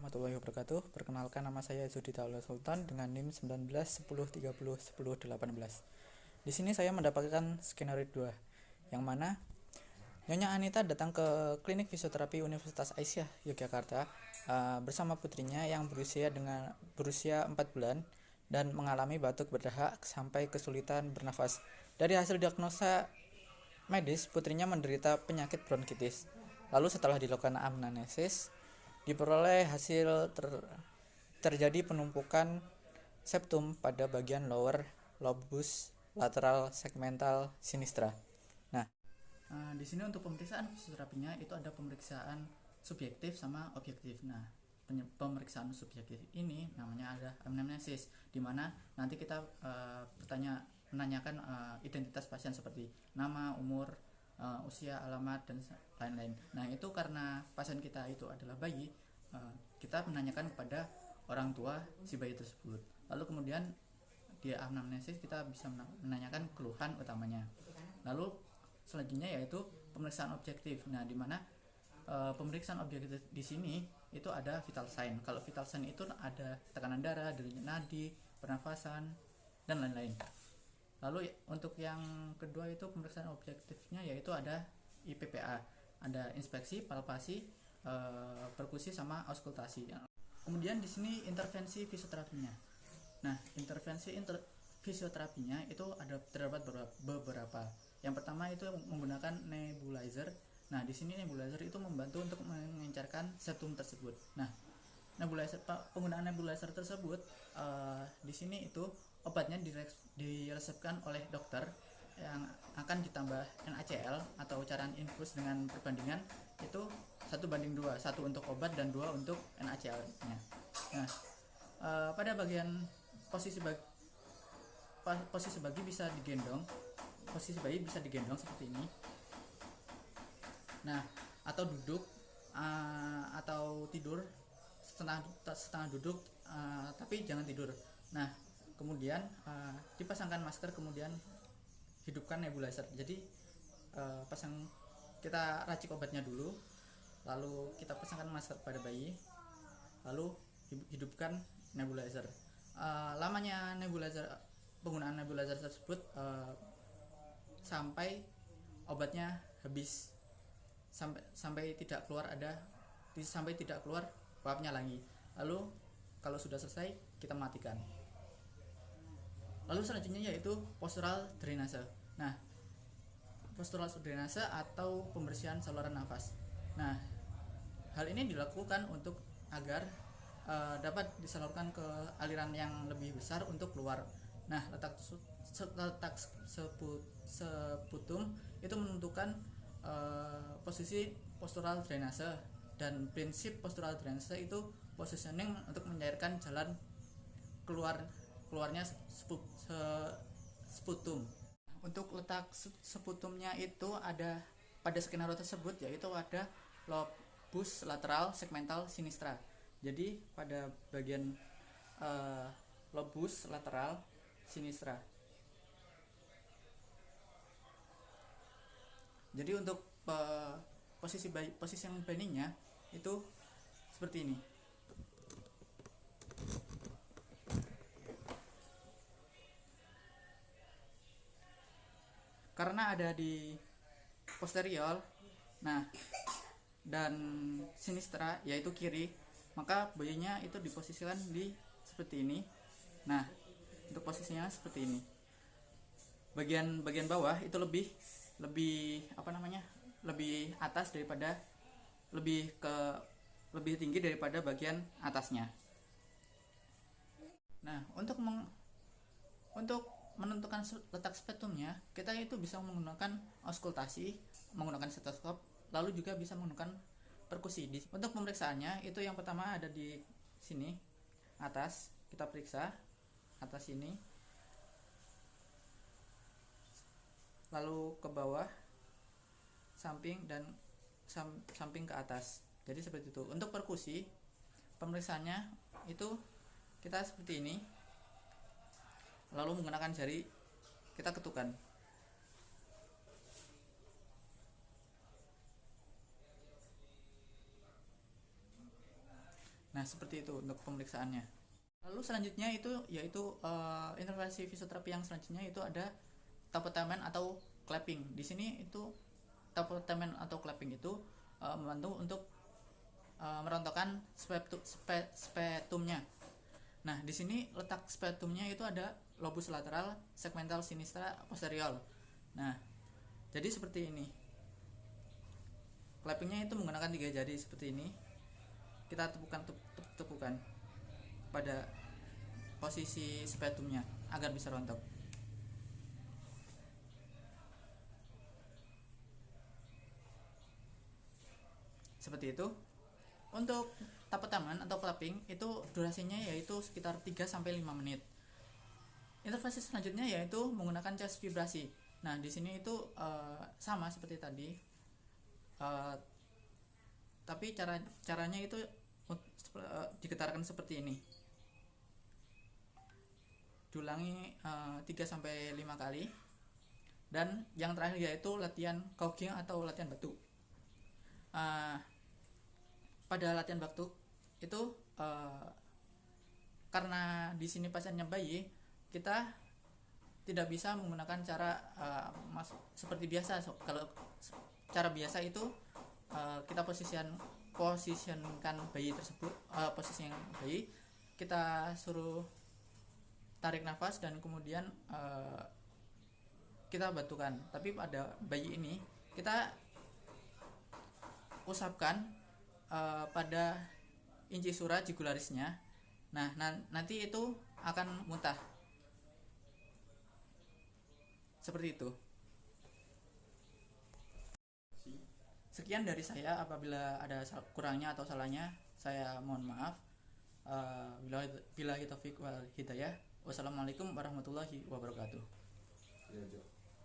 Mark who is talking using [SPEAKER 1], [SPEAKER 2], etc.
[SPEAKER 1] warahmatullahi wabarakatuh. Perkenalkan, nama saya Zudi Taula Sultan dengan NIM 19 10 30 10 18. Di sini saya mendapatkan skenario 2, yang mana Nyonya Anita datang ke klinik fisioterapi Universitas Aisyah Yogyakarta bersama putrinya yang berusia 4 bulan dan mengalami batuk berdahak sampai kesulitan bernafas. Dari hasil diagnosa medis, putrinya menderita penyakit bronkitis. Lalu setelah dilakukan anamnesis, diperoleh hasil terjadi penumpukan septum pada bagian lower lobus lateral segmental sinistra. Nah, di sini untuk pemeriksaan fisioterapinya itu ada pemeriksaan subjektif sama objektif. Nah, pemeriksaan subjektif ini namanya ada anamnesis, di mana nanti kita menanyakan identitas pasien seperti nama, umur, usia, alamat, dan lain-lain. Nah, itu karena pasien kita itu adalah bayi, kita menanyakan kepada orang tua si bayi tersebut. Lalu kemudian di anamnesis kita bisa menanyakan keluhan utamanya. Lalu selanjutnya yaitu pemeriksaan objektif. Nah, di mana pemeriksaan objektif di sini itu ada vital sign. Kalau vital sign itu ada tekanan darah, denyut nadi, pernafasan, dan lain-lain. Lalu untuk yang kedua itu pemeriksaan objektifnya yaitu ada IPPA, ada inspeksi, palpasi, perkusi, sama auskultasi. Kemudian di sini intervensi fisioterapinya. Nah, intervensi fisioterapinya itu terdapat beberapa. Yang pertama itu menggunakan nebulizer. Nah, di sini nebulizer itu membantu untuk mengencarkan septum tersebut. Nah, penggunaan nebulizer tersebut di sini itu obatnya diresepkan oleh dokter yang akan ditambah NaCl atau cairan infus dengan perbandingan itu 1:2, 1 untuk obat dan 2 untuk NaCl-nya. Nah, pada bagian posisi bayi bisa digendong. Posisi bayi bisa digendong seperti ini. Nah, atau duduk atau tidur setengah duduk, tapi jangan tidur. Nah, kemudian dipasangkan masker, kemudian hidupkan nebulizer. Jadi kita racik obatnya dulu, lalu kita pasangkan masker pada bayi, lalu hidupkan nebulizer. Lamanya penggunaan nebulizer tersebut sampai obatnya habis, sampai tidak keluar uapnya lagi. Lalu kalau sudah selesai kita matikan. Lalu selanjutnya yaitu postural drainase. Nah, postural drainase atau pembersihan saluran nafas. Nah, hal ini dilakukan untuk agar dapat disalurkan ke aliran yang lebih besar untuk keluar. Nah, letak seputum itu menentukan posisi postural drainase, dan prinsip postural drainase itu positioning untuk mencairkan jalan keluarnya sputum. Untuk letak sputumnya itu ada pada skenario tersebut yaitu ada lobus lateral segmental sinistra. Jadi pada bagian lobus lateral sinistra. Jadi untuk posisi yang planningnya itu seperti ini. Karena ada di posterior, nah, dan sinistra yaitu kiri, maka bayinya itu diposisikan di seperti ini. Nah, untuk posisinya seperti ini. Bagian bawah itu lebih atas daripada lebih tinggi daripada bagian atasnya. Nah, untuk menentukan letak septumnya, kita itu bisa menggunakan auskultasi, menggunakan stetoskop, lalu juga bisa menggunakan perkusi. Untuk pemeriksaannya itu yang pertama ada di sini atas, kita periksa atas ini, lalu ke bawah, samping, dan samping ke atas. Jadi seperti itu. Untuk perkusi, pemeriksaannya itu kita seperti ini, lalu menggunakan jari kita ketukan. Nah, seperti itu untuk pemeriksaannya. Lalu selanjutnya itu yaitu intervensi fisioterapi yang selanjutnya itu ada tapotamen atau clapping. Di sini itu tapotamen atau clapping itu membantu untuk merontokkan spetumnya. Nah, di sini letak spetumnya itu ada lobus lateral, segmental sinistra posterior. Nah, jadi seperti ini. Clappingnya itu menggunakan 3 jari seperti ini. Kita tepukan pada posisi spetumnya agar bisa rontok. Seperti itu. Untuk tapotamen atau clapping itu durasinya yaitu sekitar 3-5 menit. Intervensi selanjutnya yaitu menggunakan chest vibrasi. Nah, di sini itu sama seperti tadi. Tapi caranya itu digetarkan seperti ini. Diulangi 3-5 kali. Dan yang terakhir yaitu latihan Kogeng atau latihan batuk. Pada latihan batuk itu karena di sini pasiennya bayi, kita tidak bisa menggunakan cara seperti biasa. Kalau cara biasa itu kita posisikan bayi tersebut, posisi yang bayi kita suruh tarik nafas dan kemudian kita batukan. Tapi pada bayi ini kita usapkan pada incisura jugularisnya. Nah, nanti itu akan muntah. Seperti itu. Sekian dari saya. Apabila ada kurangnya atau salahnya, saya mohon maaf. Billahi taufiq wal hidayah. Wassalamualaikum warahmatullahi wabarakatuh.